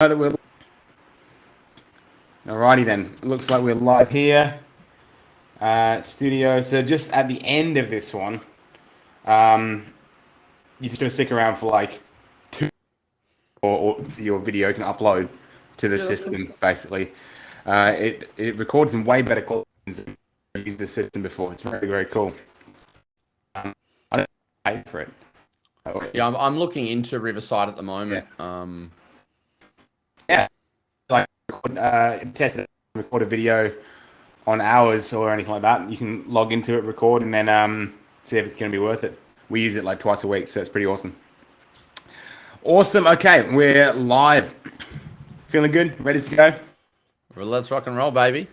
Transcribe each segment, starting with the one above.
Alrighty then. It looks like we're live here, studio. So just at the end of this one, you're just gonna stick around for like two, or so your video can upload to the Yeah, that's system. Basically, it records in way better quality than I've used the system before. It's very cool. I don't pay for it. Yeah, I'm looking into Riverside at the Yeah. moment. Yeah. Like test it, record a video on hours or anything like that. You can log into it, record, and then see if it's going to be worth it. We use it like twice a week, so it's pretty awesome. Awesome. Okay, we're live. Feeling good? Ready to go? Well, let's rock and roll, baby.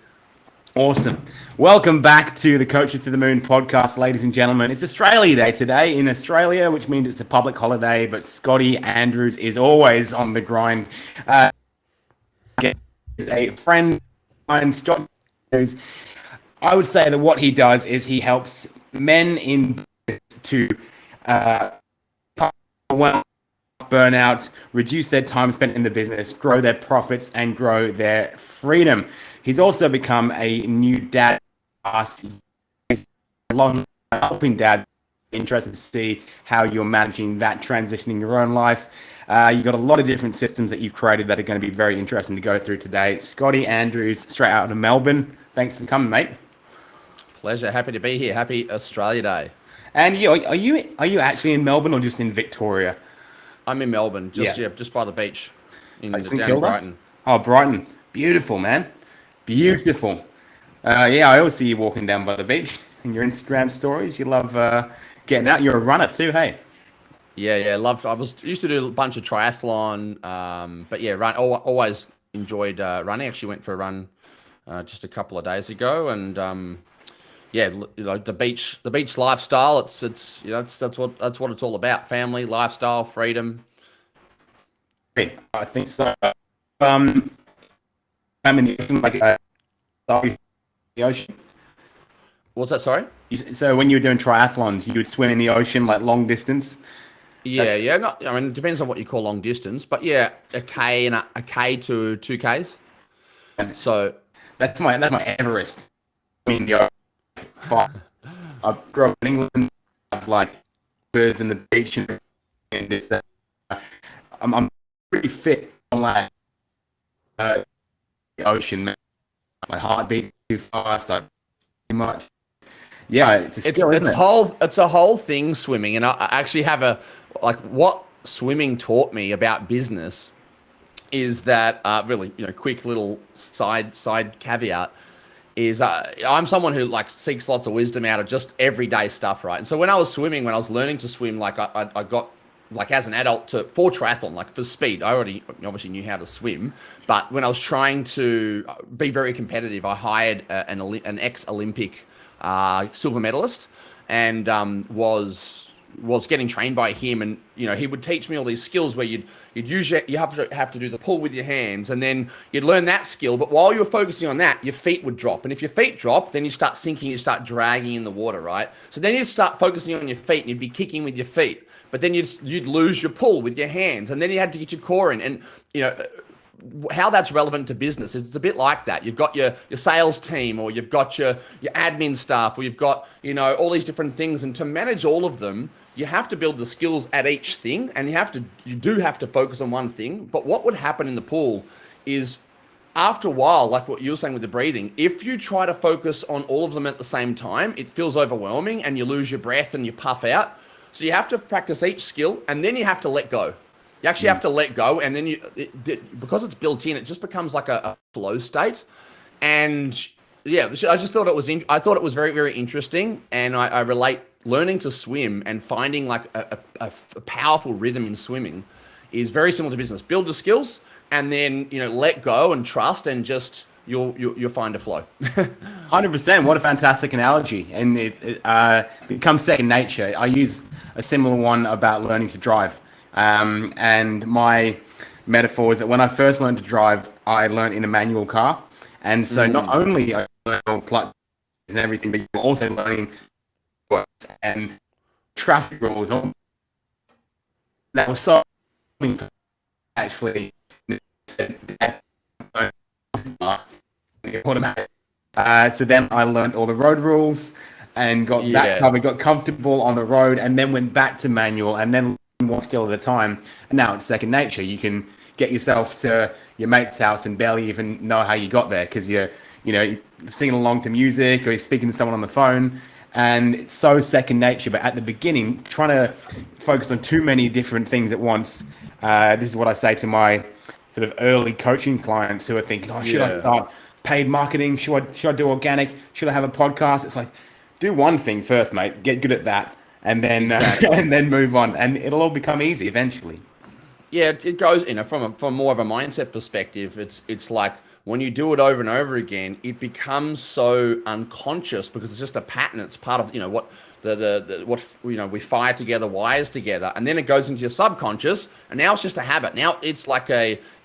Awesome. Welcome back to the Coaches to the Moon podcast, ladies and gentlemen. It's Australia Day today in Australia, which means it's a public holiday, but Scotty Andrews is always on the grind. A friend of mine, Scott Andrews, I would say that what he does is he helps men in to burnout, reduce their time spent in the business, grow their profits, and grow their freedom. He's also become a new dad. Long helping dad. Interested to see how you're managing that transition in your own life. You've got a lot of different systems that you've created that are going to be very interesting to go through today. Scotty Andrews, straight out of Melbourne. Thanks for coming, mate. Pleasure. Happy to be here. Happy Australia Day. And are you actually in Melbourne or just in Victoria? I'm in Melbourne, just by the beach in Like St down Kilda? Brighton. Oh, Brighton. Beautiful, man. Beautiful. Yeah, I always see you walking down by the beach in your Instagram stories. You love getting out. You're a runner too, hey? Yeah. Loved. Used to do a bunch of triathlon, but yeah, always enjoyed running. Actually, went for a run just a couple of days ago, and yeah, the beach lifestyle. It's that's what it's all about. Family, lifestyle, freedom. I think so. I'm in the ocean, like the ocean. What's that? Sorry. So when you were doing triathlons, you would swim in the ocean like long distance. Yeah. I mean, it depends on what you call long distance, but yeah, a K and a K to 2Ks. And So that's my Everest. I mean, I grew up in England. I've like birds in the beach and it's I'm pretty fit on like the ocean. My heart beats too fast. I too much. Yeah, it's a skill, isn't it? it's a whole thing, swimming, and I actually have what swimming taught me about business is that really, quick little side caveat is I'm someone who like seeks lots of wisdom out of just everyday stuff, right? And so when I was learning to swim, like I got like as an adult for triathlon, like for speed, I already obviously knew how to swim, but when I was trying to be very competitive, I hired an ex-Olympic silver medalist, and was getting trained by him, and he would teach me all these skills where you have to do the pull with your hands, and then you'd learn that skill, but while you were focusing on that, your feet would drop, and if your feet drop, then you start sinking, you start dragging in the water, right? So then you'd start focusing on your feet, and you'd be kicking with your feet, but then you'd lose your pull with your hands, and then you had to get your core in, and how that's relevant to business is it's a bit like that. You've got your sales team, or you've got your admin staff, or you've got all these different things, and to manage all of them, you have to build the skills at each thing, and you do have to focus on one thing. But what would happen in the pool is, after a while, like what you were saying with the breathing, if you try to focus on all of them at the same time, it feels overwhelming and you lose your breath and you puff out. So you have to practice each skill, and then you have to let go. You actually have to let go, and then because it's built in, it just becomes like a flow state. And yeah, I just thought it was I thought it was very, very interesting, and I relate learning to swim and finding like a powerful rhythm in swimming is very similar to business. Build the skills, and then let go and trust, and just you'll find a flow. 100%. What a fantastic analogy, and it becomes second nature. I use a similar one about learning to drive. And my metaphor is that when I first learned to drive, I learned in a manual car. And so not only I learned clutch and everything, but you're also learning and traffic rules. That was so actually automatic. So then I learned all the road rules and got that covered, got comfortable on the road, and then went back to manual, and then one skill at a time. And now it's second nature. You can get yourself to your mate's house and barely even know how you got there because you're singing along to music or you're speaking to someone on the phone. And it's so second nature. But at the beginning, trying to focus on too many different things at once. This is what I say to my sort of early coaching clients who are thinking, should I start paid marketing? Should I do organic? Should I have a podcast? It's like, do one thing first, mate. Get good at that, and then and then move on, and it'll all become easy eventually. Yeah, it goes, from more of a mindset perspective. It's like when you do it over and over again, it becomes so unconscious because it's just a pattern. It's part of what what we fire together, wires together, and then it goes into your subconscious, and now it's just a habit. Now it's like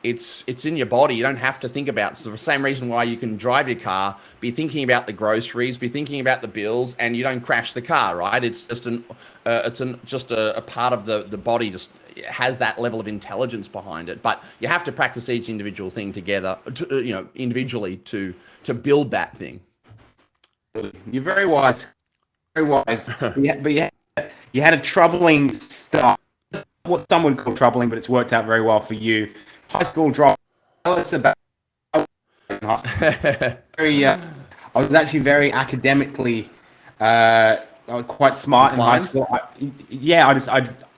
it's in your body. You don't have to think about it. It's the same reason why you can drive your car, be thinking about the groceries, be thinking about the bills, and you don't crash the car, right? It's just a part of the body. Just has that level of intelligence behind it. But you have to practice each individual thing together, individually to build that thing. You're very wise. Very wise. But you had a troubling start. What some would call troubling, but it's worked out very well for you. High school drop. Tell us about. I was actually very academically quite smart in high school.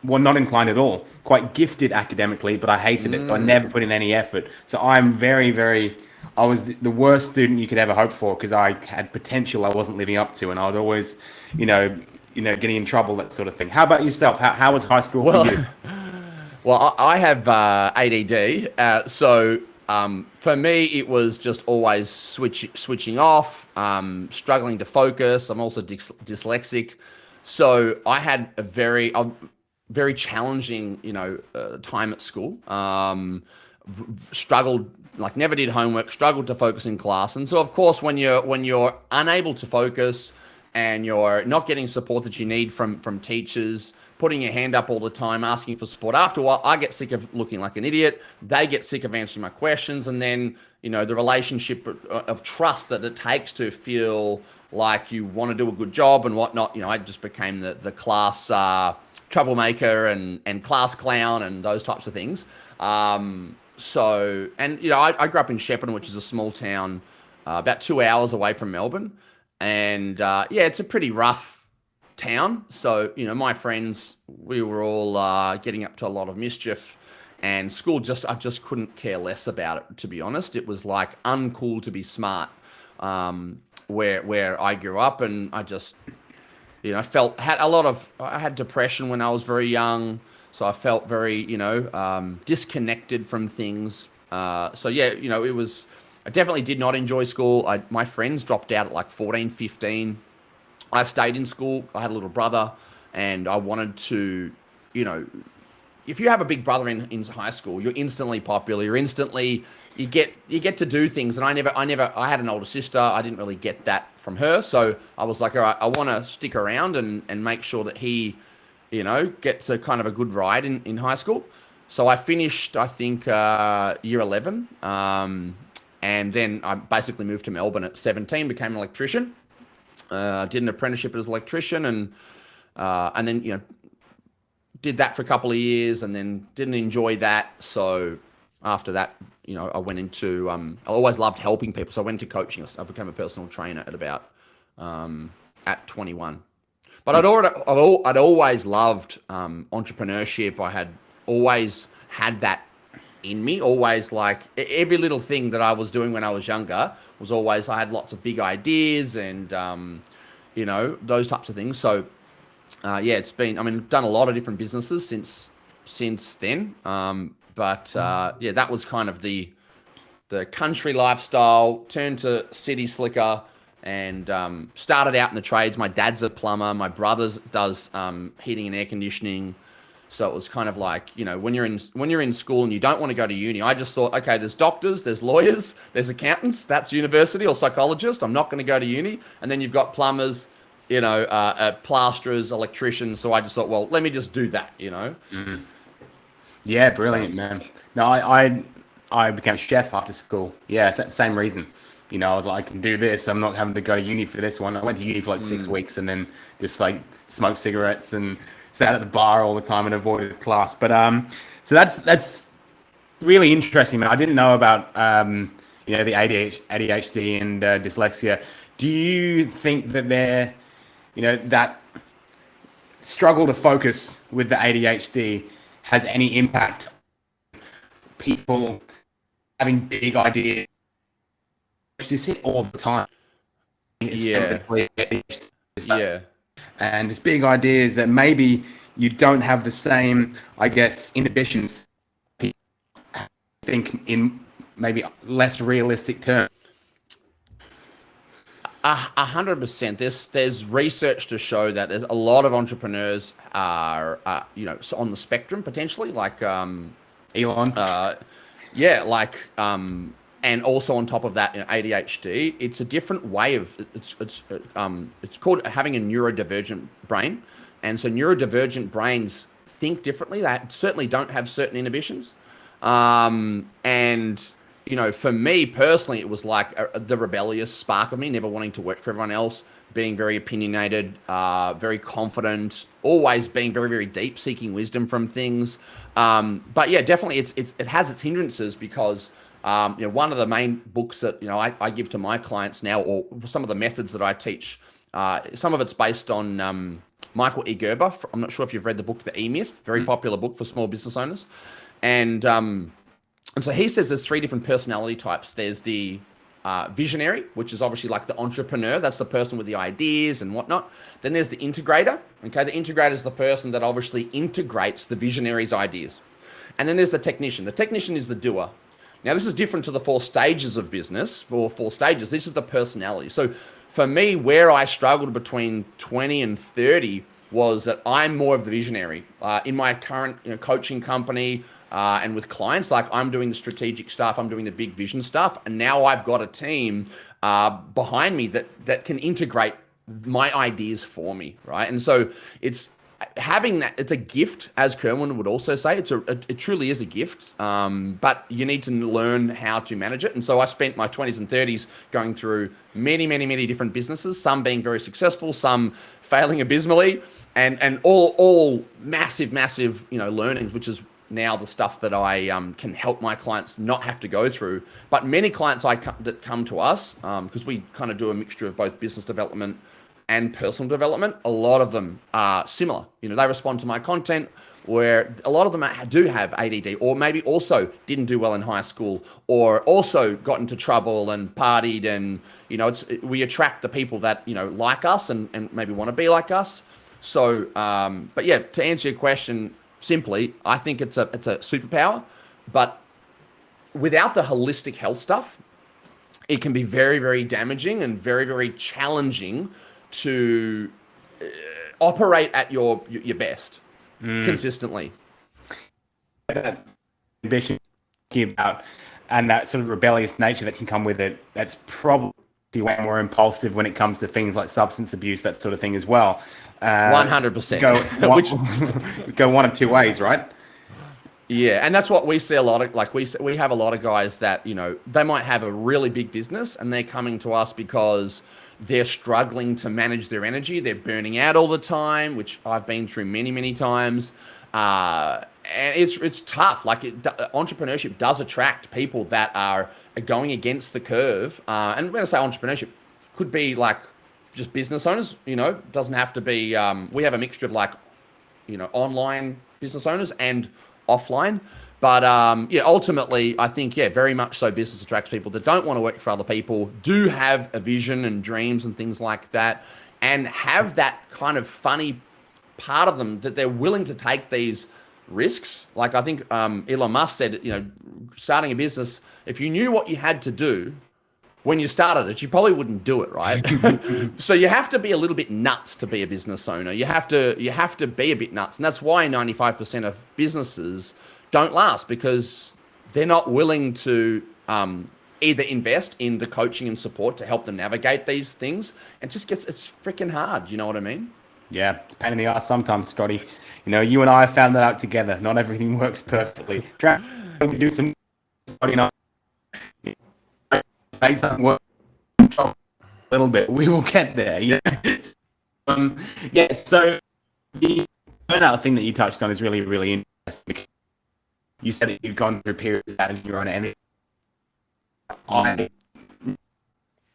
Well, not inclined at all. Quite gifted academically, but I hated it, so I never put in any effort. So I'm very, very. I was the worst student you could ever hope for because I had potential I wasn't living up to, and I was always, getting in trouble, that sort of thing. How about yourself? How was high school for you? Well, I have ADD, so for me it was just always switching off, struggling to focus. I'm also dyslexic, so I had a very challenging, time at school. Struggled, like never did homework, struggled to focus in class. And so of course, when you're unable to focus and you're not getting support that you need from teachers, putting your hand up all the time, asking for support, after a while, I get sick of looking like an idiot. They get sick of answering my questions. And then, the relationship of trust that it takes to feel like you want to do a good job and whatnot, I just became the class troublemaker and class clown and those types of things. I grew up in Shepparton, which is a small town about 2 hours away from Melbourne. And it's a pretty rough town. So, my friends, we were all getting up to a lot of mischief, and school I just couldn't care less about it, to be honest. It was like uncool to be smart where I grew up, and I just, I had depression when I was very young. So I felt very, disconnected from things. I definitely did not enjoy school. My friends dropped out at like 14, 15. I stayed in school. I had a little brother, and I wanted to, if you have a big brother in high school, you're instantly popular. You get to do things. And I had an older sister. I didn't really get that from her. So I was like, all right, I want to stick around and make sure that he, gets a kind of a good ride in high school. So I finished, I think, year 11. And then I basically moved to Melbourne at 17, became an electrician. Did an apprenticeship as an electrician, and then did that for a couple of years, and then didn't enjoy that. So after that, I went into I always loved helping people, so I went into coaching. I became a personal trainer at about at 21. But I'd always loved entrepreneurship. I had always had that in me. Always, like every little thing that I was doing when I was younger was always, I had lots of big ideas and those types of things. So it's been, done a lot of different businesses since then. That was kind of the country lifestyle, turned to city slicker, and started out in the trades. My dad's a plumber. My brother does heating and air conditioning. So it was kind of like, when you're in school and you don't want to go to uni, I just thought, okay, there's doctors, there's lawyers, there's accountants, that's university, or psychologists. I'm not going to go to uni. And then you've got plumbers, plasterers, electricians. So I just thought, well, let me just do that, Mm-hmm. Yeah, brilliant, man. No, I I became a chef after school. Yeah, same reason. You know, I was like, I can do this. I'm not having to go to uni for this one. I went to uni for like 6 weeks and then just like smoked cigarettes and sat at the bar all the time and avoided class. But so that's really interesting, man. I didn't know about you know, the ADHD and dyslexia. Do you think that they're, you know, that struggle to focus with the ADHD has any impact on people having big ideas? You see it all the time. Yeah. Yeah. And it's big ideas that maybe you don't have the same, I guess, inhibitions. People think in maybe less realistic terms. 100%. There's research to show that there's a lot of entrepreneurs are you know, on the spectrum potentially, like Elon. yeah, like and also on top of that, you know, ADHD. It's a different way of it's called having a neurodivergent brain, and so neurodivergent brains think differently. They certainly don't have certain inhibitions, and you know, for me personally, it was like the rebellious spark of me, never wanting to work for everyone else, being very opinionated, very confident, always being very, very deep, seeking wisdom from things. But yeah, definitely, it has its hindrances because you know, one of the main books that, you know, I give to my clients now, or some of the methods that I teach, some of it's based on Michael E. Gerber. I'm not sure if you've read the book, The E-Myth, very popular book for small business owners, and so he says there's 3 different personality types. There's the visionary, which is obviously like the entrepreneur. That's the person with the ideas and whatnot. Then there's the integrator. Okay, the integrator is the person that obviously integrates the visionary's ideas. And then there's the technician. The technician is the doer. Now, this is different to the 4 stages of business. For 4 stages, this is the personality. So for me, where I struggled between 20 and 30 was that I'm more of the visionary. In my current, you know, coaching company, and with clients, like I'm doing the strategic stuff, I'm doing the big vision stuff, and now I've got a team behind me that can integrate my ideas for me, right? And so it's having that. It's a gift, as Kerwin would also say. It truly is a gift, but you need to learn how to manage it. And so I spent my 20s and 30s going through many, many, many different businesses, some being very successful, some failing abysmally, and all massive, massive, you know, learnings, which is now the stuff that I can help my clients not have to go through. But many clients that come to us, because we kind of do a mixture of both business development and personal development, a lot of them are similar. You know, they respond to my content where a lot of them do have ADD, or maybe also didn't do well in high school, or also got into trouble and partied. And, you know, we attract the people that, you know, like us and maybe want to be like us. So, but yeah, to answer your question, simply, I think it's a superpower, but without the holistic health stuff, it can be very, very damaging and very, very challenging to operate at your best consistently. That ambition about and that sort of rebellious nature that can come with it, that's probably way more impulsive when it comes to things like substance abuse, that sort of thing as well. 100%. Go one of 2 ways, right? Yeah, and that's what we see a lot of. Like we have a lot of guys that, you know, they might have a really big business and they're coming to us because they're struggling to manage their energy. They're burning out all the time, which I've been through many, many times. And it's tough. Like entrepreneurship does attract people that are going against the curve. And when I say entrepreneurship, could be like just business owners, you know, doesn't have to be, we have a mixture of like, you know, online business owners and offline. But yeah, ultimately, I think, yeah, very much so business attracts people that don't want to work for other people, do have a vision and dreams and things like that, and have that kind of funny part of them that they're willing to take these risks. Like I think Elon Musk said, you know, starting a business, if you knew what you had to do when you started it, you probably wouldn't do it, right? So you have to be a little bit nuts to be a business owner. You have to be a bit nuts. And that's why 95% of businesses don't last, because they're not willing to either invest in the coaching and support to help them navigate these things. It's freaking hard. You know what I mean? Yeah, pain in the ass sometimes, Scotty. You know, you and I have found that out together. Not everything works perfectly. Try to do some you know, make something work a little bit. We will get there. You know? Yeah. So the burnout thing that you touched on is really, really interesting. Because you said that you've gone through periods of managing your own energy. I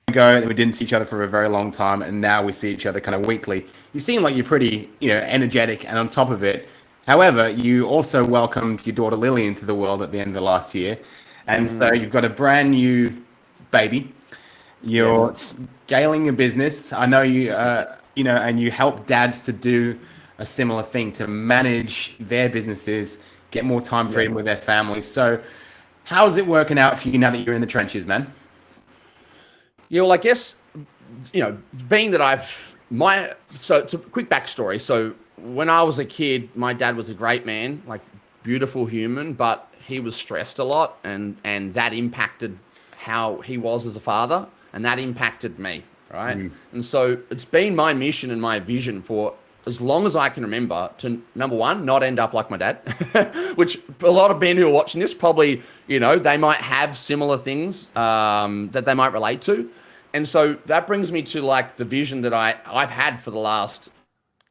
ago that we didn't see each other for a very long time, and now we see each other kind of weekly. You seem like you're pretty, energetic and on top of it. However, you also welcomed your daughter Lily into the world at the end of the last year, and so you've got a brand new baby. You're scaling your business. I know you, and you help dads to do a similar thing, to manage their businesses, get more time freedom with their families. So, how's it working out for you now that you're in the trenches, man? Yeah, well, I guess, being that so it's a quick backstory. So when I was a kid, my dad was a great man, like beautiful human, but he was stressed a lot, and that impacted how he was as a father, and that impacted me, right? And so it's been my mission and my vision for as long as I can remember to, number one, not end up like my dad, which a lot of men who are watching this probably, they might have similar things that they might relate to. And so that brings me to like the vision that I've had for the last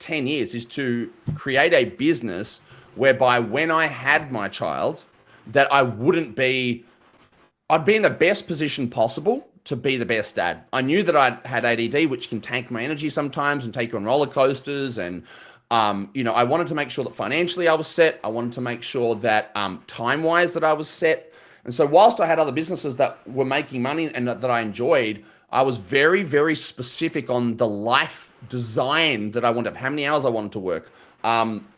10 years is to create a business whereby when I had my child, that I'd be in the best position possible to be the best dad. I knew that I had ADD, which can tank my energy sometimes and take you on roller coasters. And, I wanted to make sure that financially I was set. I wanted to make sure that time-wise that I was set. And so whilst I had other businesses that were making money and that I enjoyed, I was very, very specific on the life design that I wanted, how many hours I wanted to work,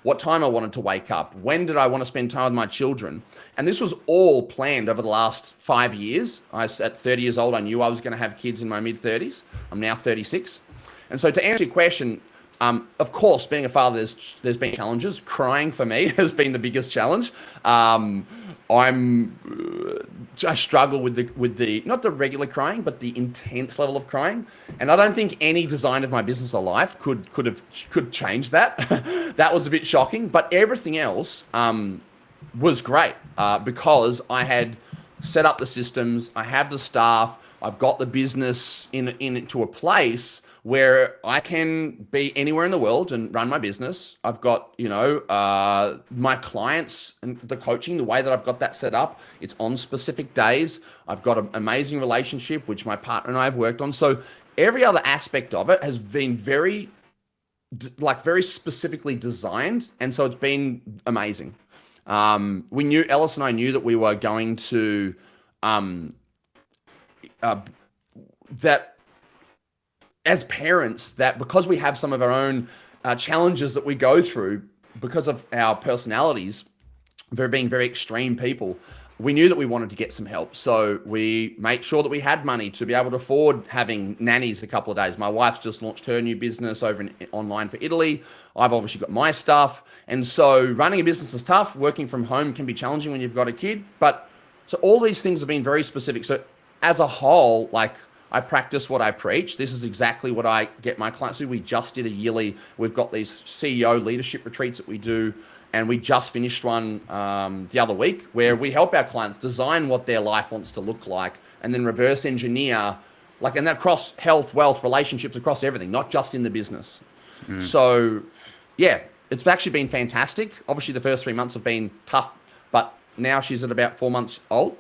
what time I wanted to wake up, when did I want to spend time with my children. And this was all planned over the last 5 years. At 30 years old, I knew I was going to have kids in my mid-30s. I'm now 36. And so to answer your question, of course, being a father, there's been challenges. Crying for me has been the biggest challenge. I struggle with the not the regular crying, but the intense level of crying. And I don't think any design of my business or life could change that. That was a bit shocking, but everything else was great because I had set up the systems, I have the staff, I've got the business into a place where I can be anywhere in the world and run my business. I've got, my clients and the coaching, the way that I've got that set up, it's on specific days. I've got an amazing relationship, which my partner and I have worked on. So every other aspect of it has been very specifically designed. And so it's been amazing. Ellis and I knew that we were going to, that as parents, that because we have some of our own challenges that we go through because of our personalities, being very extreme people, we knew that we wanted to get some help. So we made sure that we had money to be able to afford having nannies a couple of days. My wife's just launched her new business over online for Italy. I've obviously got my stuff. And so running a business is tough. Working from home can be challenging when you've got a kid. But so all these things have been very specific. So as a whole, I practice what I preach. This is exactly what I get my clients to do. We just did we've got these CEO leadership retreats that we do, and we just finished one the other week where we help our clients design what their life wants to look like and then reverse engineer, and that across health, wealth, relationships, across everything, not just in the business. So, yeah, it's actually been fantastic. Obviously, the first 3 months have been tough, but now she's at about 4 months old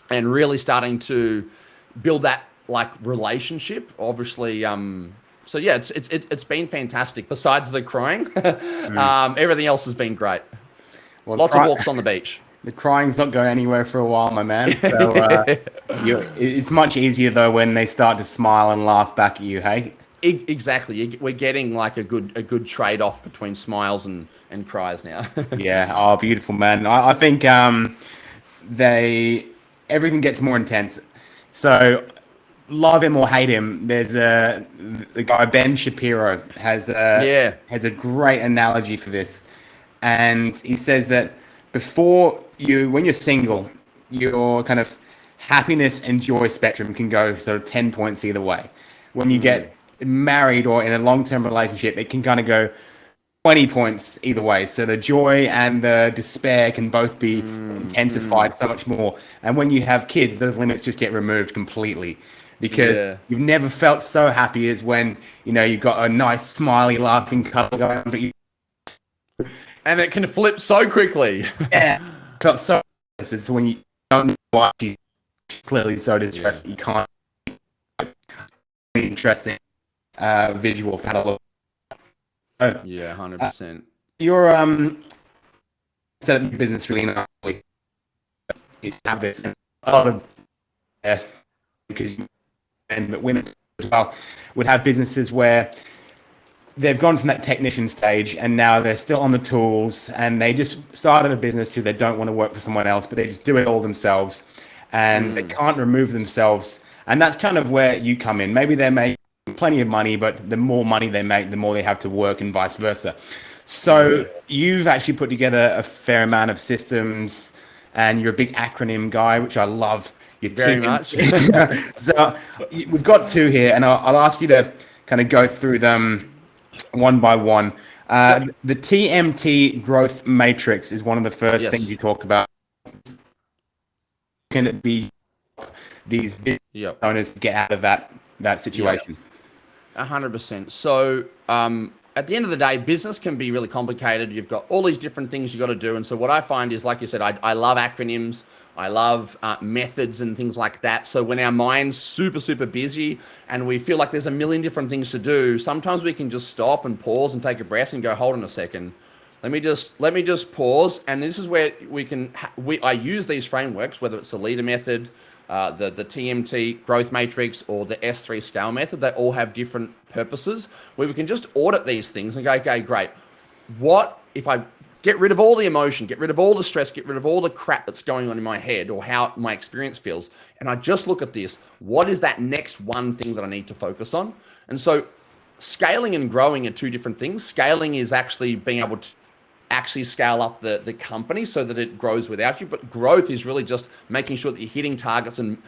and really starting to build that relationship, obviously. So yeah, it's been fantastic. Besides the crying, everything else has been great. Well, lots of walks on the beach. The crying's not going anywhere for a while, my man. So it's much easier though when they start to smile and laugh back at you. Hey, exactly. We're getting a good trade off between smiles and cries now. Yeah. Oh, beautiful, man. I think everything gets more intense. So, love him or hate him, there's the guy Ben Shapiro has a great analogy for this, and he says that when you're single, your kind of happiness and joy spectrum can go sort of 10 points either way. When you get married or in a long-term relationship, it can kind of go 20 points either way. So the joy and the despair can both be intensified so much more. And when you have kids, those limits just get removed completely, because you've never felt so happy as when, you know, you've got a nice, smiley, laughing couple going on, but you and it can flip so quickly. felt so. It's when you don't know why she's clearly so distressed that you can't. Interesting visual for how to look. Yeah, 100%. You're set up your business really nicely. You have this and a lot of because men, but women as well would have businesses where they've gone from that technician stage and now they're still on the tools, and they just started a business because they don't want to work for someone else, but they just do it all themselves, and they can't remove themselves. And that's kind of where you come in. Maybe they make plenty of money, but the more money they make, the more they have to work, and vice versa. So you've actually put together a fair amount of systems, and you're a big acronym guy, which I love. You're very much. So we've got two here, and I'll ask you to kind of go through them one by one. The TMT growth matrix is one of the first things you talk about. Can it be these business owners to get out of that situation? 100%. So at the end of the day, business can be really complicated. You've got all these different things you've got to do. And so what I find is, like you said, I love acronyms. I love methods and things like that. So when our mind's super, super busy and we feel like there's a million different things to do, sometimes we can just stop and pause and take a breath and go, hold on a second. Let me just pause. And this is where we can, I use these frameworks, whether it's the leader method, the TMT growth matrix, or the S3 scale method. They all have different purposes where we can just audit these things and go, okay, great. What if I get rid of all the emotion, get rid of all the stress, get rid of all the crap that's going on in my head or how my experience feels, and I just look at this, what is that next one thing that I need to focus on? And so scaling and growing are two different things. Scaling is actually being able to actually scale up the company so that it grows without you. But growth is really just making sure that you're hitting targets and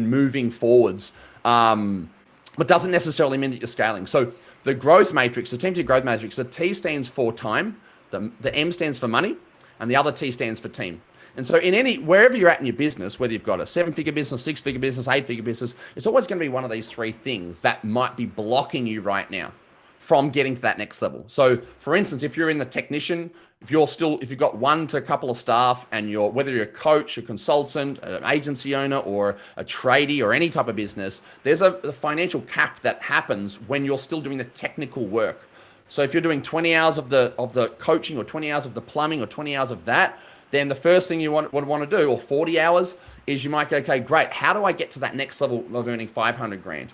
moving forwards. But doesn't necessarily mean that you're scaling. So the growth matrix, the TMT growth matrix, the T stands for time, the M stands for money, and the other T stands for team. And so wherever you're at in your business, whether you've got a 7-figure business, 6-figure business, 8-figure business, it's always going to be one of these three things that might be blocking you right now from getting to that next level. So for instance, if you're in the technician, if you've got one to a couple of staff, and whether you're a coach, a consultant, an agency owner, or a tradie, or any type of business, there's a financial cap that happens when you're still doing the technical work. So if you're doing 20 hours of the coaching, or 20 hours of the plumbing, or 20 hours of that, then the first thing you would want to do, or 40 hours, is you might go, okay, great. How do I get to that next level of earning 500 grand?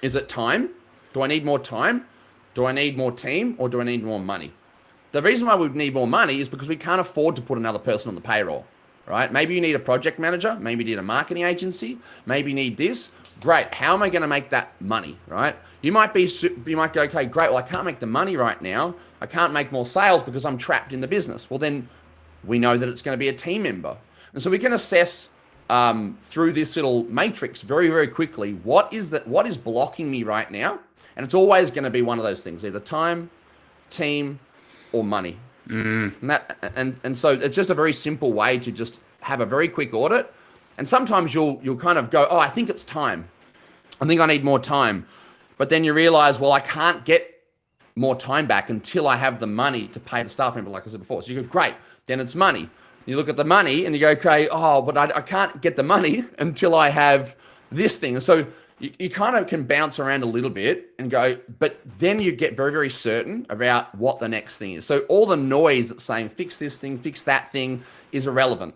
Is it time? Do I need more time? Do I need more team, or do I need more money? The reason why we need more money is because we can't afford to put another person on the payroll, right? Maybe you need a project manager. Maybe you need a marketing agency. Maybe you need this. Great. How am I going to make that money, right? You might go, okay, great. Well, I can't make the money right now. I can't make more sales because I'm trapped in the business. Well, then we know that it's going to be a team member. And so we can assess through this little matrix very, very quickly, what is blocking me right now? And it's always going to be one of those things, either time, team, or money. And so it's just a very simple way to just have a very quick audit. And sometimes you'll kind of go, oh, I think it's time. I think I need more time. But then you realize, well, I can't get more time back until I have the money to pay the staff member, like I said before. So you go, great, then it's money. You look at the money and you go, okay, but I can't get the money until I have this thing. And so you kind of can bounce around a little bit and go, but then you get very, very certain about what the next thing is. So all the noise that's saying, fix this thing, fix that thing, is irrelevant.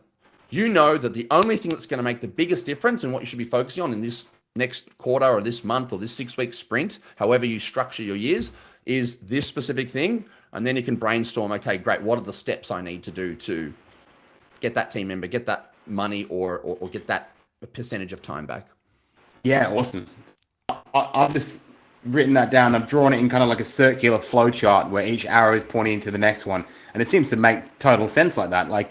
You know that the only thing that's going to make the biggest difference and what you should be focusing on in this next quarter or this month or this 6-week sprint, however you structure your years, is this specific thing. And then you can brainstorm, okay, great, what are the steps I need to do to get that team member, get that money, or get that percentage of time back? Yeah, awesome. I've just written that down. I've drawn it in kind of like a circular flow chart where each arrow is pointing to the next one. And it seems to make total sense like that. Like,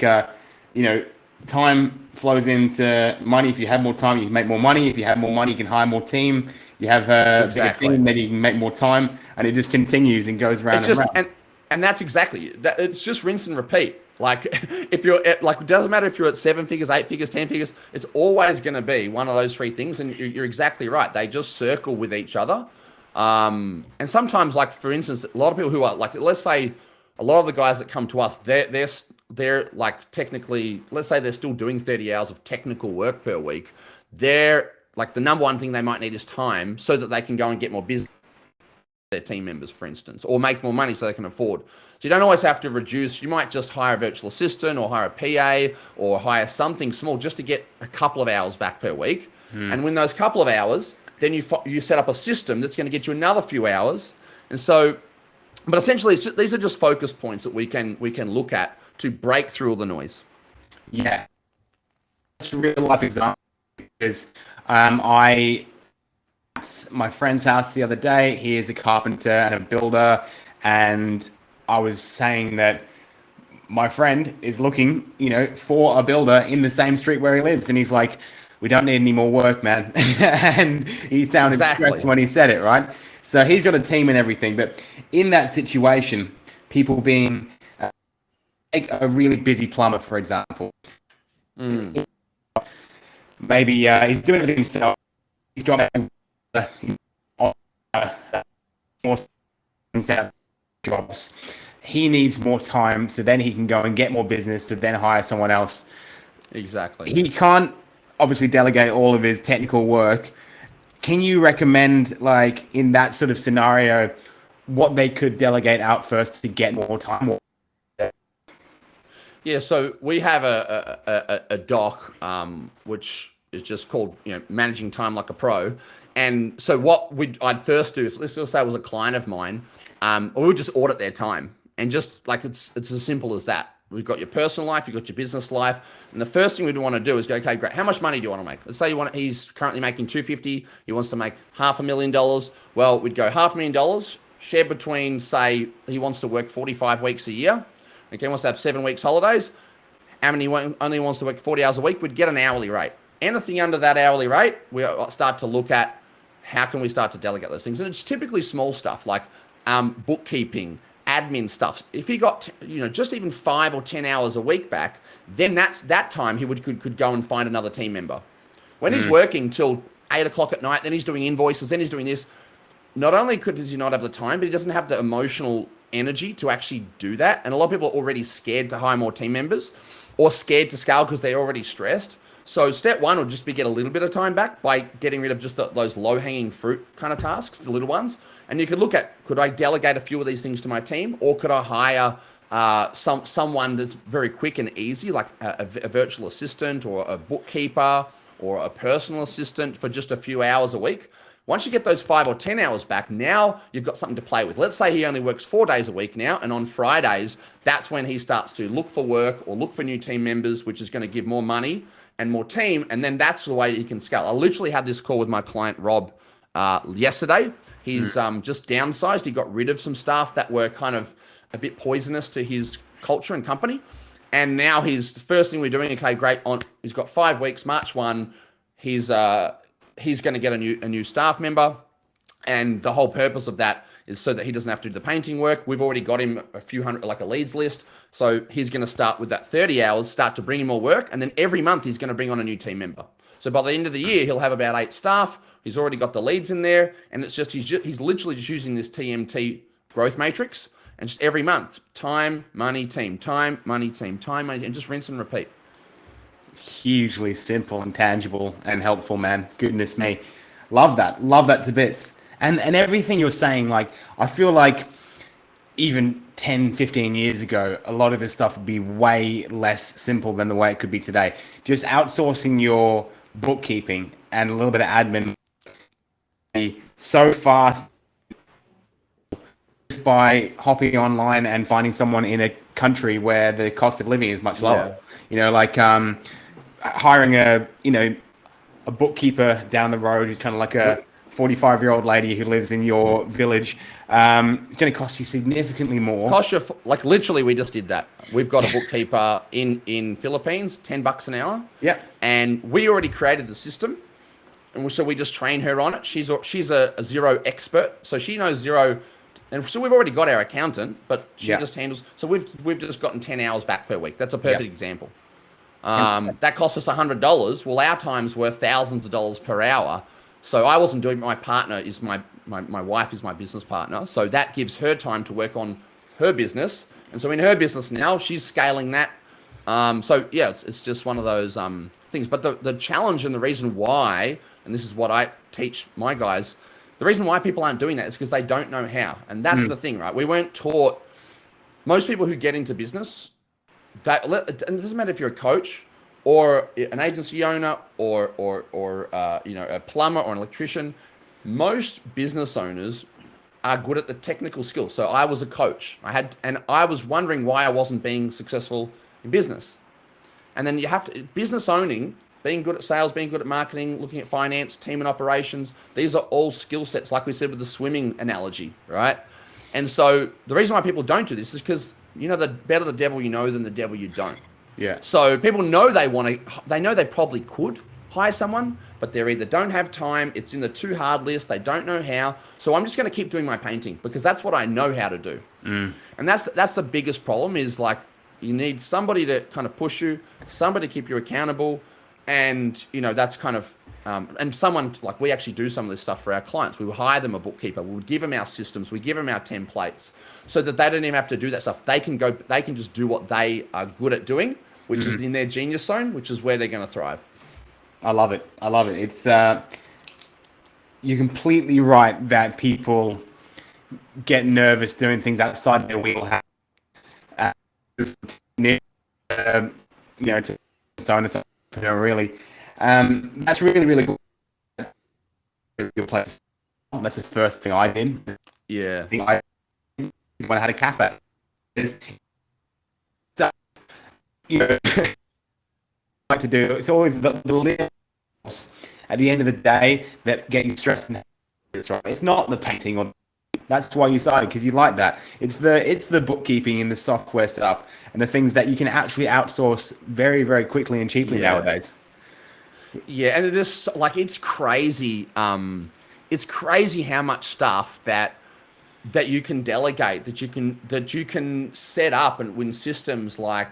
time flows into money. If you have more time, you can make more money. If you have more money, you can hire more team. You have a bigger team, then you can make more time. And it just continues and goes round and round. And that's exactly that. It's just rinse and repeat. Like if you're at, like, it doesn't matter if you're at 7 figures, 8 figures, 10 figures, it's always going to be one of those three things. And you're exactly right. They just circle with each other. And sometimes, like, for instance, a lot of people who are like, let's say a lot of the guys that come to us, they're like technically, let's say they're still doing 30 hours of technical work per week. They're like, the number one thing they might need is time so that they can go and get more business, their team members, for instance, or make more money so they can afford. So you don't always have to reduce. You might just hire a virtual assistant or hire a PA or hire something small just to get a couple of hours back per week. And when those couple of hours, then you set up a system that's going to get you another few hours. And so, but essentially, these are just focus points that we can look at to break through all the noise. Yeah, it's a real life example because I at my friend's house the other day. He is a carpenter and a builder, and I was saying that my friend is looking, for a builder in the same street where he lives, and he's like, "We don't need any more work, man." And he sounded stressed when he said it, right? So he's got a team and everything, but in that situation, people being like a really busy plumber, for example, maybe he's doing everything himself. He's got more jobs. He needs more time, so then he can go and get more business to then hire someone else. Exactly. He can't obviously delegate all of his technical work. Can you recommend, like, in that sort of scenario, what they could delegate out first to get more time? Yeah, so we have a doc, which is just called, Managing Time Like a Pro. And so what I'd first do, let's just say it was a client of mine, we would just audit their time. And just like, it's as simple as that. We've got your personal life, you've got your business life. And the first thing we'd want to do is go, okay, great. How much money do you want to make? Let's say he's currently making $250. He wants to make $500,000. Well, we'd go $500,000 shared between, say, he wants to work 45 weeks a year. Okay, he wants to have 7 weeks holidays. And he only wants to work 40 hours a week. We'd get an hourly rate. Anything under that hourly rate, we start to look at how can we start to delegate those things. And it's typically small stuff like bookkeeping, admin stuff. If he got, just even 5 or 10 hours a week back, then that time he could go and find another team member. When he's working till 8 o'clock at night, then he's doing invoices, then he's doing this. Not only does he not have the time, but he doesn't have the emotional energy to actually do that. And a lot of people are already scared to hire more team members or scared to scale because they're already stressed. So step one would just be get a little bit of time back by getting rid of just those low-hanging fruit kind of tasks, the little ones. And you could look at, could I delegate a few of these things to my team, or could I hire someone that's very quick and easy, like a virtual assistant or a bookkeeper or a personal assistant for just a few hours a week? Once you get those 5 or 10 hours back, now you've got something to play with. Let's say he only works 4 days a week now, and on Fridays, that's when he starts to look for work or look for new team members, which is going to give more money and more team, and then that's the way he can scale. I literally had this call with my client, Rob, yesterday. He's just downsized. He got rid of some staff that were kind of a bit poisonous to his culture and company. And now the first thing we're doing, okay, great, he's got 5 weeks, March 1, he's going to get a new staff member. And the whole purpose of that is so that he doesn't have to do the painting work. We've already got him a few hundred, like a leads list. So he's going to start with that 30 hours, start to bring him more work. And then every month he's going to bring on a new team member. So by the end of the year, he'll have about 8 staff. He's already got the leads in there. And it's just, he's literally just using this TMT growth matrix. And just every month, time, money, team, time, money, team, time, money, and just rinse and repeat. Hugely simple and tangible and helpful, man. Goodness me. Love that. Love that to bits. And everything you're saying, like, I feel like even 10, 15 years ago, a lot of this stuff would be way less simple than the way it could be today. Just outsourcing your bookkeeping and a little bit of admin so fast just by hopping online and finding someone in a country where the cost of living is much lower. Yeah. Like hiring a bookkeeper down the road who's kind of like a 45-year-old lady who lives in your village. It's going to cost you significantly more. Like literally, we just did that. We've got a bookkeeper in Philippines, $10 an hour. Yeah. And we already created the system, and so we just train her on it. She's a Xero expert, so she knows Xero And so we've already got our accountant, but she Yeah. just handles. So we've just gotten 10 hours back per week. That's a perfect Yeah. example. That costs us $100. Well, our time's worth thousands of dollars per hour. So I wasn't doing. My partner is my wife is my business partner. So that gives her time to work on her business. And so in her business now, she's scaling that. So yeah, it's just one of those things. But the challenge and the reason why, and this is what I teach my guys, the reason why people aren't doing that is because they don't know how. And that's the thing, right? We weren't taught. Most people who get into business, and it doesn't matter if you're a coach or an agency owner or a plumber or an electrician. Most business owners are good at the technical skills. So I was a coach. I was wondering why I wasn't being successful in business. And then you have to business owning, being good at sales, being good at marketing, looking at finance, team and operations. These are all skill sets, like we said with the swimming analogy, right? And so the reason why people don't do this is because the better the devil you know than the devil you don't. Yeah. So people know they know they probably could hire someone, but they either don't have time, it's in the too hard list, they don't know how. So I'm just going to keep doing my painting because that's what I know how to do. And that's the biggest problem is like you need somebody to kind of push you, somebody to keep you accountable, and that's kind of and someone like we actually do some of this stuff for our clients. We would hire them a bookkeeper. We would give them our systems. We give them our templates so that they don't even have to do that stuff. They can just do what they are good at doing, which is in their genius zone, which is where they're going to thrive. I love it. It's you're completely right that people get nervous doing things outside their wheelhouse. To so on and so on, really. That's really, really good. Really good place. That's the first thing I did. Yeah. When I had a cafe. So, like to do. It's always the little at the end of the day that get you stressed. That's right. It's not the painting or. That's why you started, because you like that. It's the bookkeeping and the software setup and the things that you can actually outsource very, very quickly and cheaply nowadays. Yeah, and this it's crazy. It's crazy how much stuff that you can delegate, that you can set up and win systems, like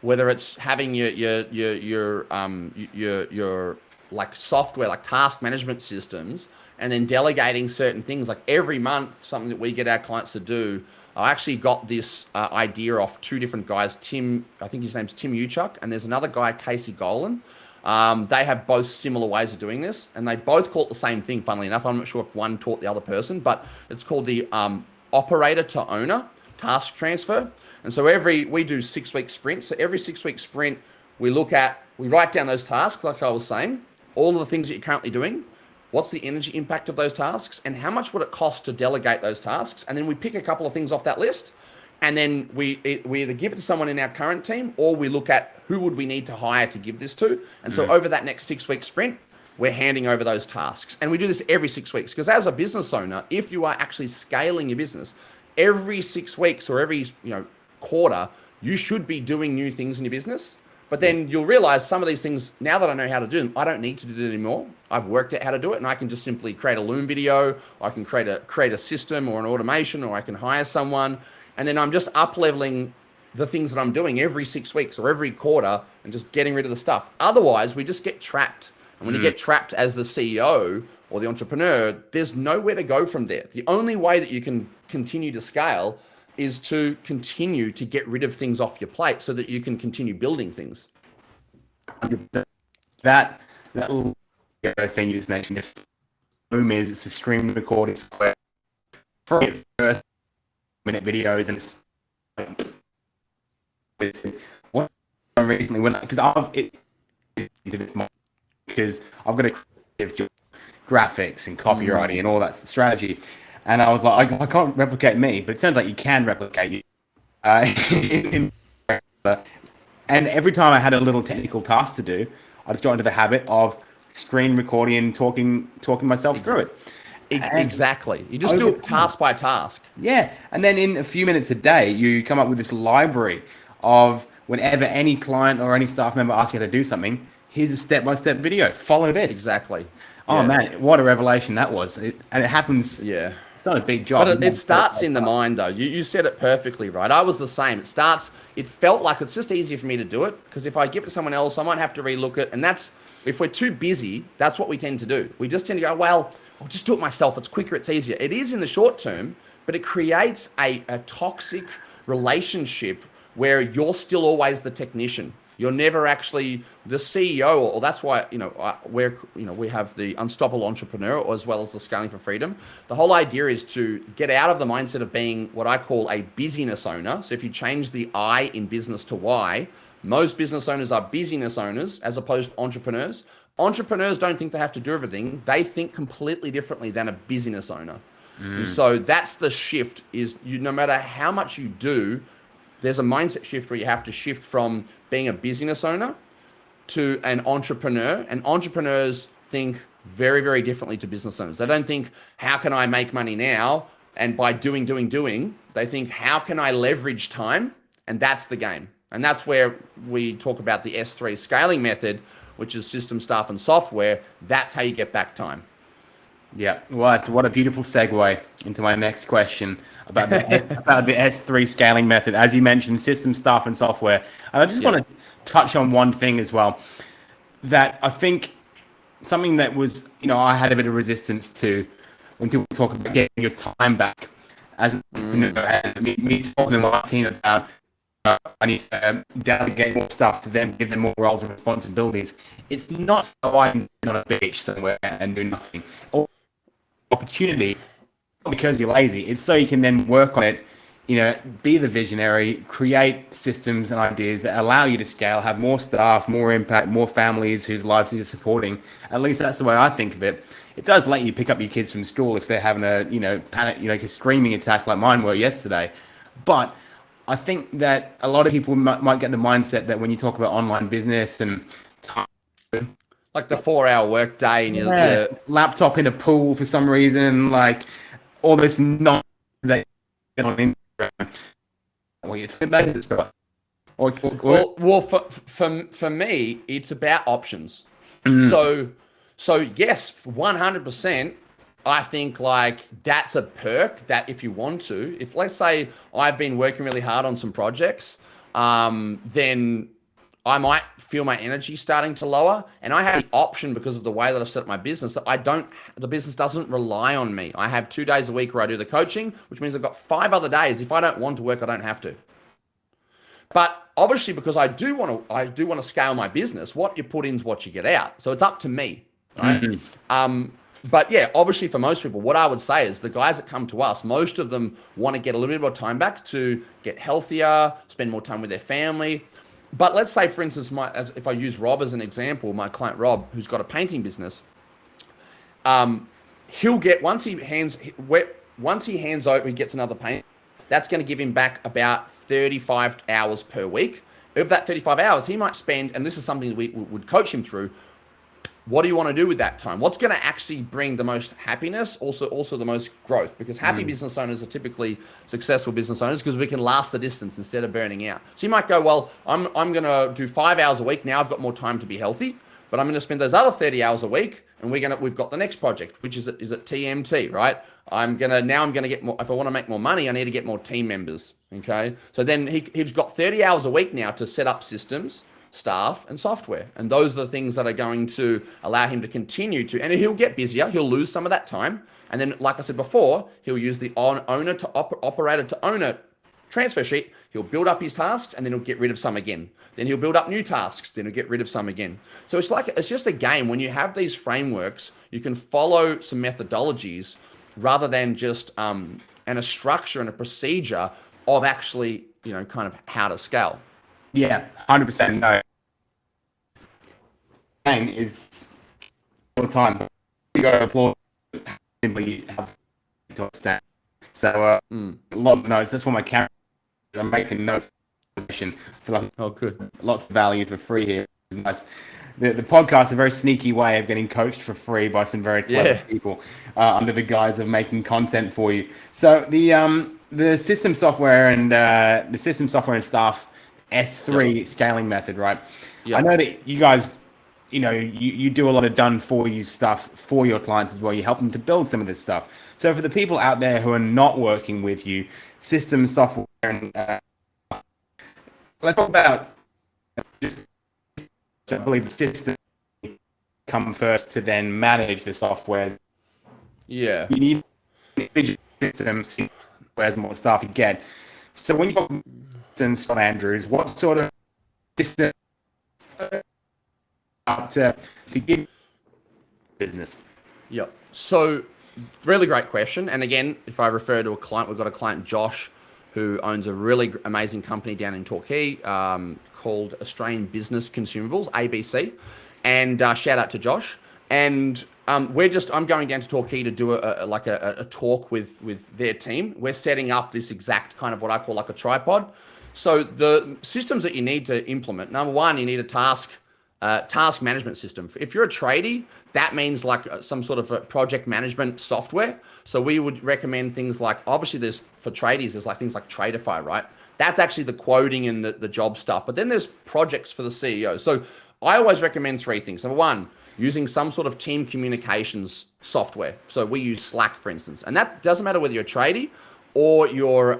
whether it's having your like software, like task management systems, and then delegating certain things. Like every month, something that we get our clients to do. I actually got this idea off two different guys. I think his name's Tim Uchuk, and there's another guy, Casey Golan. They have both similar ways of doing this, and they both call it the same thing, funnily enough. I'm not sure if one taught the other person, but it's called the operator to owner task transfer. And so we do 6-week sprints. So every 6-week sprint, we write down those tasks, like I was saying, all of the things that you're currently doing. What's the energy impact of those tasks, and how much would it cost to delegate those tasks? And then we pick a couple of things off that list, and then we either give it to someone in our current team, or we look at who would we need to hire to give this to. And so over that next 6-week sprint, we're handing over those tasks. And we do this every 6 weeks, because as a business owner, if you are actually scaling your business, every 6 weeks or every quarter, you should be doing new things in your business. But then you'll realize some of these things, now that I know how to do them, I don't need to do it anymore. I've worked out how to do it, and I can just simply create a Loom video, or I can create a system or an automation, or I can hire someone, and then I'm just up-leveling the things that I'm doing every 6 weeks or every quarter and just getting rid of the stuff. Otherwise, we just get trapped. And when you get trapped as the CEO or the entrepreneur, there's nowhere to go from there. The only way that you can continue to scale is to continue to get rid of things off your plate so that you can continue building things. That little thing you just mentioned, Loom it's a screen recording software for first minute videos, and it's what I recently went because I've got a creative graphics and copywriting and all that strategy. And I was like, I can't replicate me, but it sounds like you can replicate you. And every time I had a little technical task to do, I just got into the habit of screen recording and talking myself through it. Exactly. You just do it task by task. Yeah. And then in a few minutes a day, you come up with this library of whenever any client or any staff member asks you to do something, here's a step-by-step video. Follow this. Exactly. Oh, man, what a revelation that was. And it happens It's not a big job. But it starts in the mind, though. You said it perfectly, right? I was the same. It felt like it's just easier for me to do it, because if I give it to someone else, I might have to relook it. And if we're too busy, that's what we tend to do. We just tend to go, well, I'll just do it myself. It's quicker, it's easier. It is in the short term, but it creates a toxic relationship where you're still always the technician. You're never actually the CEO, or that's why, we have the Unstoppable Entrepreneur as well as the Scaling for Freedom. The whole idea is to get out of the mindset of being what I call a busyness owner. So if you change the I in business to Y, most business owners are busyness owners as opposed to entrepreneurs. Entrepreneurs don't think they have to do everything. They think completely differently than a busyness owner. And so that's the shift, no matter how much you do, there's a mindset shift where you have to shift from being a business owner to an entrepreneur. And entrepreneurs think very, very differently to business owners. They don't think, how can I make money now? And by doing, they think, how can I leverage time? And that's the game. And that's where we talk about the S3 scaling method, which is system, staff, and software. That's how you get back time. Yeah, well, what a beautiful segue into my next question about the S3 scaling method. As you mentioned, system, staff, and software. And I just want to touch on one thing as well, that I think something that was, I had a bit of resistance to when people talk about getting your time back. As and me talking to my team about I need to delegate more stuff to them, give them more roles and responsibilities. It's not so I can sit on a beach somewhere and do nothing. Or opportunity, not because you're lazy. It's so you can then work on it, be the visionary, create systems and ideas that allow you to scale, have more staff, more impact, more families whose lives you're supporting. At least that's the way I think of it. It does let you pick up your kids from school if they're having a, panic, a screaming attack like mine were yesterday. But I think that a lot of people might get the mindset that when you talk about online business and time, like the 4-hour work day and your laptop in a pool for some reason, like all this nonsense that you get on Instagram. Well, you're talking about this stuff. Well, for me, it's about options. So yes, 100%. I think like that's a perk that if you want to, if let's say I've been working really hard on some projects, then I might feel my energy starting to lower, and I have the option because of the way that I've set up my business that the business doesn't rely on me. I have 2 days a week where I do the coaching, which means I've got 5 other days. If I don't want to work, I don't have to. But obviously, because I do want to scale my business, what you put in is what you get out. So it's up to me, right? But yeah, obviously for most people, what I would say is the guys that come to us, most of them want to get a little bit more time back to get healthier, spend more time with their family. But let's say, for instance, if I use Rob as an example, my client Rob, who's got a painting business, he'll get once he hands over, he gets another paint. That's going to give him back about 35 hours per week. Of that 35 hours, he might spend, and this is something we would coach him through. What do you want to do with that time? What's going to actually bring the most happiness, also the most growth? Because happy business owners are typically successful business owners because we can last the distance instead of burning out. So you might go, well, I'm going to do 5 hours a week. Now I've got more time to be healthy, but I'm going to spend those other 30 hours a week, and we've got the next project, which is at TMT, right? I'm going to get more. If I want to make more money, I need to get more team members. Okay. So then he's got 30 hours a week now to set up systems, staff, and software. And those are the things that are going to allow him to continue to, and he'll get busier. He'll lose some of that time. And then, like I said before, he'll use the owner to operator to owner transfer sheet. He'll build up his tasks, and then he'll get rid of some again. Then he'll build up new tasks. Then he'll get rid of some again. So it's just a game. When you have these frameworks, you can follow some methodologies rather than just and a structure and a procedure of actually, kind of how to scale. Yeah, 100% no. And is all the time. You got to applaud simply have to understand. So a lot of notes. That's what my camera. I'm making notes. For like, good. Lots of value for free here. It's nice. The podcast is a very sneaky way of getting coached for free by some very clever people under the guise of making content for you. So the system software and staff S3 scaling method, right? I know that you guys you do a lot of done for you stuff for your clients as well. You help them to build some of this stuff. So for the people out there who are not working with you, system software, and let's talk about just, I believe the system come first to then manage the software. Yeah. You need systems, whereas more staff you get. So when you talk systems, Scott Andrews, what sort of system up to give business? Yep. So really great question. And again, if I refer to a client, we've got a client, Josh, who owns a really amazing company down in Torquay called Australian Business Consumables, ABC. And shout out to Josh. And I'm going down to Torquay to do a talk with their team. We're setting up this exact kind of what I call like a tripod. So the systems that you need to implement, number one, you need a task management system. If you're a tradie, that means like some sort of a project management software. So we would recommend things like, obviously for tradies, there's like things like Tradeify, right? That's actually the quoting and the job stuff. But then there's projects for the CEO. So I always recommend three things. Number one, using some sort of team communications software. So we use Slack, for instance, and that doesn't matter whether you're a tradie or you're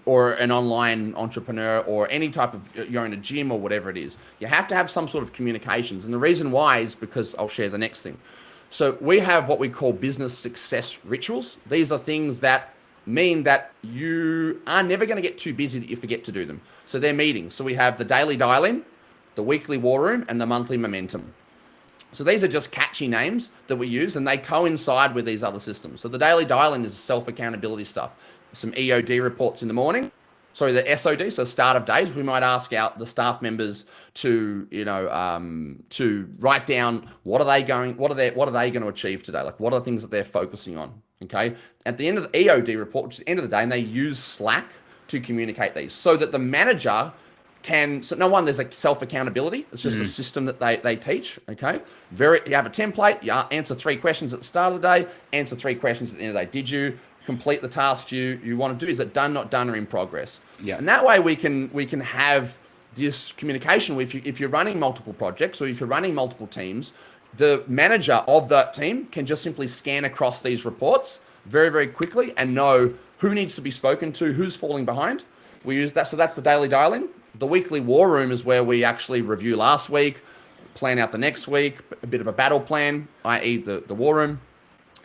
or an online entrepreneur or any type of, you're in a gym or whatever it is. You have to have some sort of communications. And the reason why is because I'll share the next thing. So we have what we call business success rituals. These are things that mean that you are never going to get too busy that you forget to do them. So they're meetings. So we have the daily dial-in, the weekly war room, and the monthly momentum. So these are just catchy names that we use, and they coincide with these other systems. So the daily dial-in is self-accountability stuff. Some EOD reports in the morning. Sorry, the SOD, so start of days. We might ask out the staff members to, to write down what are they going to achieve today? Like what are the things that they're focusing on? Okay. At the end of the EOD report, which is the end of the day, and they use Slack to communicate these so that the manager can, so no one, there's like self-accountability. It's just a system that they teach, okay? You have a template, you answer 3 questions at the start of the day, answer 3 questions at the end of the day. Did you complete the tasks you want to do? Is it done, not done, or in progress? Yeah. And that way we can have this communication with you. If you're running multiple projects or if you're running multiple teams, the manager of that team can just simply scan across these reports very, very quickly and know who needs to be spoken to, who's falling behind. We use that. So that's the daily dial-in. The weekly war room is where we actually review last week, plan out the next week, a bit of a battle plan, i.e. the war room,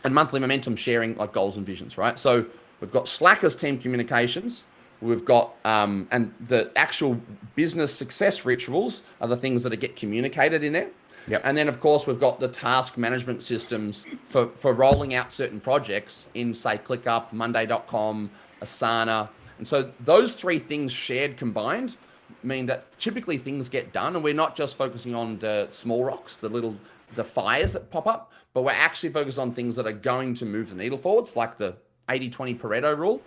and monthly momentum sharing like goals and visions, right? So we've got Slack as team communications. We've got, and the actual business success rituals are the things that get communicated in there. Yep. And then, of course, we've got the task management systems for rolling out certain projects in, say, ClickUp, Monday.com, Asana. And so those 3 things shared combined mean that typically things get done, and we're not just focusing on the small rocks, the fires that pop up, but we're actually focused on things that are going to move the needle forwards, like the 80-20 Pareto rule.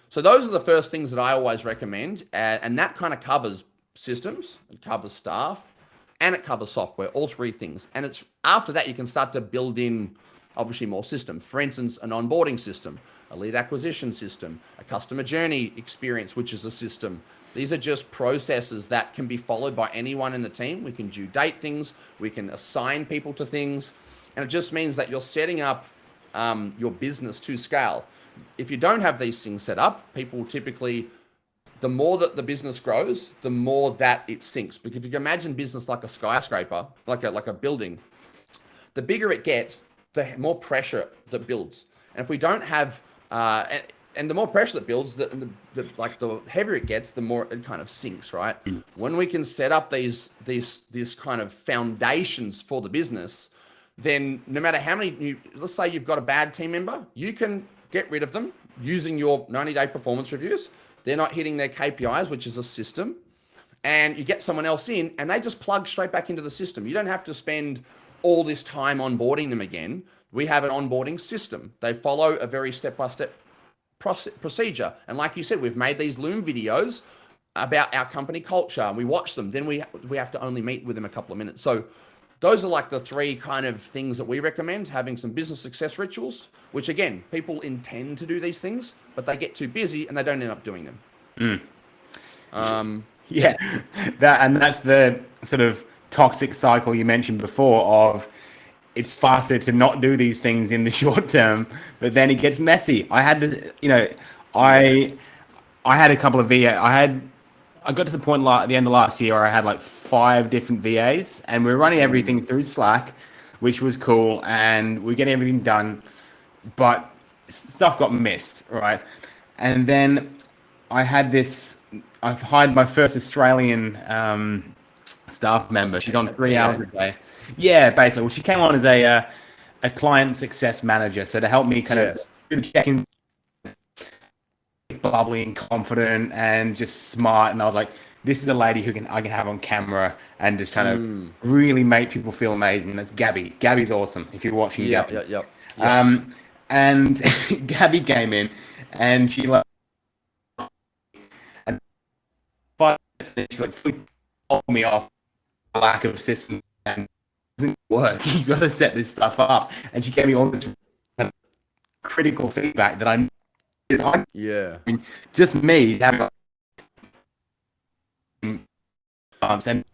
So those are the first things that I always recommend, and that kind of covers systems, it covers staff, and it covers software, all 3 things. And it's after that you can start to build in obviously more systems. For instance, an onboarding system, a lead acquisition system, a customer journey experience, which is a system. These are just processes that can be followed by anyone in the team. We can due date things, we can assign people to things, and it just means that you're setting up your business to scale. If you don't have these things set up, people typically, the more that the business grows, the more that it sinks. Because if you can imagine business like a skyscraper, like a building, the bigger it gets, the more pressure that builds. And if we don't have, and the more pressure that builds, the heavier it gets, the more it kind of sinks, right? When we can set up these kind of foundations for the business, then no matter how many, let's say you've got a bad team member, you can get rid of them using your 90-day performance reviews. They're not hitting their KPIs, which is a system, and you get someone else in and they just plug straight back into the system. You don't have to spend all this time onboarding them again. We have an onboarding system. They follow a very step-by-step procedure. And like you said, we've made these Loom videos about our company culture, and we watch them. Then we have to only meet with them a couple of minutes. So those are like the 3 kind of things that we recommend, having some business success rituals, which again, people intend to do these things, but they get too busy and they don't end up doing them. Yeah, that's the sort of toxic cycle you mentioned before of it's faster to not do these things in the short term, but then it gets messy. I had to, I had a couple of VA. I got to the point at the end of last year where I had like 5 different VAs, and we were running everything through Slack, which was cool, and we're getting everything done, but stuff got missed, right? And then I've hired my first Australian staff member. She's on 3 hours a day. Yeah, basically. Well, she came on as a client success manager, so to help me kind of do the check-in, bubbly and confident and just smart. And I was like, this is a lady I can have on camera and just kind of really make people feel amazing. That's Gabby. Gabby's awesome. If you're watching, Gabby. And Gabby came in, and she like, and 5 minutes, she like told me off lack of system and it doesn't work. You got to set this stuff up. And she gave me all this critical feedback that I just me having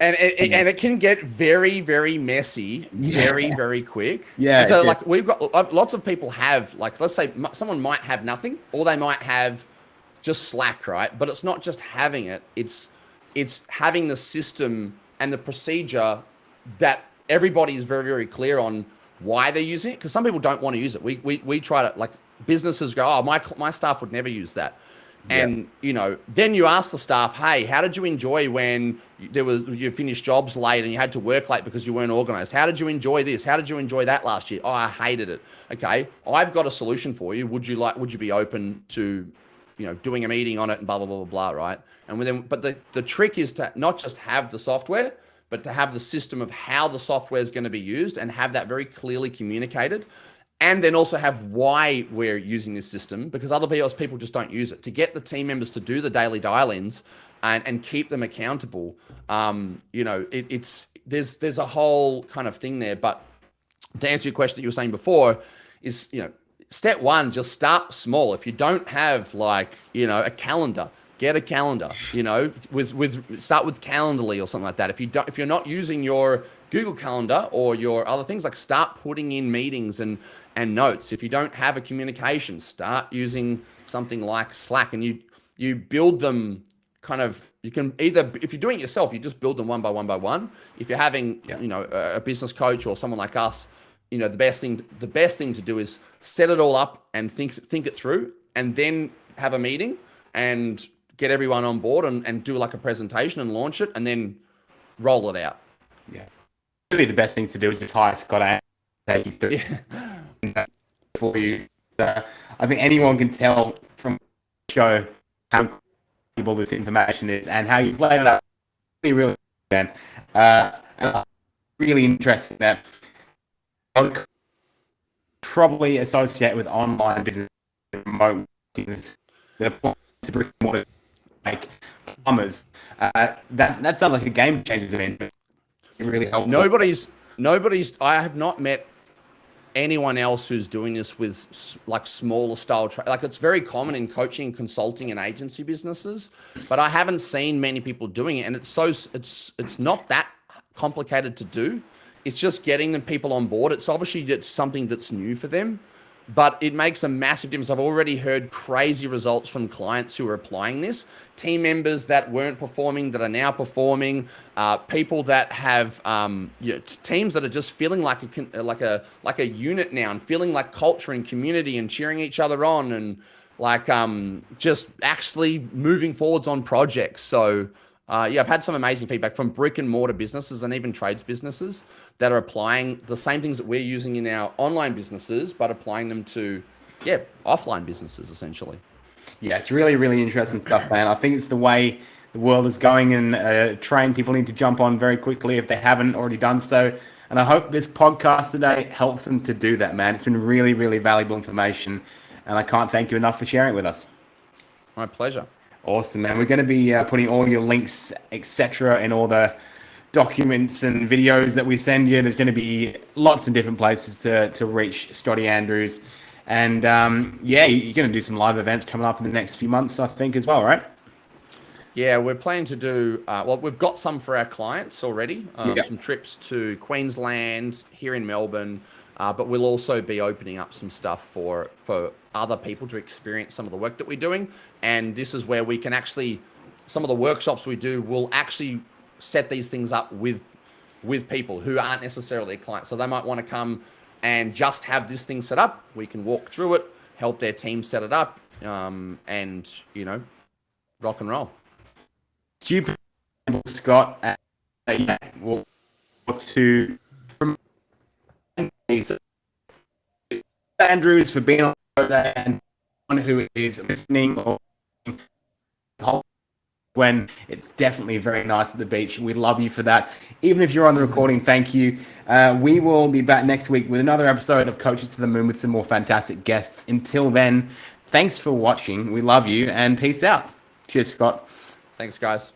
and it can get very, very messy, very quick. Yeah. So like we've got lots of people have, like, let's say someone might have nothing, or they might have just Slack, right? But it's not just having it; it's having the system and the procedure that everybody is very, very clear on why they're using it. Because some people don't want to use it. We try to, like, businesses go, oh, my staff would never use that. And, then you ask the staff, hey, how did you enjoy when you finished jobs late and you had to work late because you weren't organized? How did you enjoy this? How did you enjoy that last year? Oh, I hated it. Okay, I've got a solution for you. Would you be open to, doing a meeting on it and blah, blah, blah, blah, right? And but the trick is to not just have the software, but to have the system of how the software is going to be used and have that very clearly communicated. And then also have why we're using this system, because other people just don't use it. To get the team members to do the daily dial-ins and keep them accountable, there's a whole kind of thing there. But to answer your question that you were saying before is, step one, just start small. If you don't have a calendar, get a calendar. Start with Calendly or something like that. If you're not using your Google Calendar or your other things, like, start putting in meetings and notes. If you don't have a communication, start using something like Slack, and you build them kind of, you can either, if you're doing it yourself, you just build them one by one. If you're having, a business coach or someone like us, the best thing to do is set it all up and think it through, and then have a meeting and get everyone on board and do like a presentation and launch it, and then roll it out. Yeah. Really, the best thing to do is just hire Scott and take you through for you. I think anyone can tell from the show how valuable this information is and how you've laid it out really, and really interesting that I would probably associate with online business, remote business, the to brick and mortar, like plumbers. That sounds like a game changer to me. Really helpful. Nobody's. I have not met anyone else who's doing this with like smaller style. Like, it's very common in coaching, consulting, and agency businesses, but I haven't seen many people doing it. And it's not that complicated to do. It's just getting the people on board. It's something that's new for them, but it makes a massive difference. I've already heard crazy results from clients who are applying this. Team members that weren't performing that are now performing. People that have teams that are just feeling like a unit now, and feeling like culture and community and cheering each other on, and just actually moving forwards on projects. So I've had some amazing feedback from brick and mortar businesses and even trades businesses that are applying the same things that we're using in our online businesses, but applying them to offline businesses essentially. Yeah, it's really, really interesting stuff, man. I think it's the way the world is going, and train people need to jump on very quickly if they haven't already done so. And I hope this podcast today helps them to do that, man. It's been really, really valuable information, and I can't thank you enough for sharing it with us. My pleasure. Awesome, man. We're going to be putting all your links, etc., in all the documents and videos that we send you. There's going to be lots of different places to reach Scotty Andrews. And you're going to do some live events coming up in the next few months, I think, as well, right? Yeah, we're planning to do, well, we've got some for our clients already, Yep. some trips to Queensland, here in Melbourne, but we'll also be opening up some stuff for other people to experience some of the work that we're doing. And this is where we can actually, some of the workshops we do will actually set these things up with people who aren't necessarily clients. So they might want to come and just have this thing set up. We can walk through it, help their team set it up, and, you know, rock and roll. Stupid, Scott. Yeah, we'll to Andrews for being on there, and one who is listening or when it's definitely very nice at the beach. We love you for that. Even if you're on the recording, thank you. We will be back next week with another episode of Coaches to the Moon with some more fantastic guests. Until then, thanks for watching. We love you and peace out. Cheers, Scott. Thanks, guys.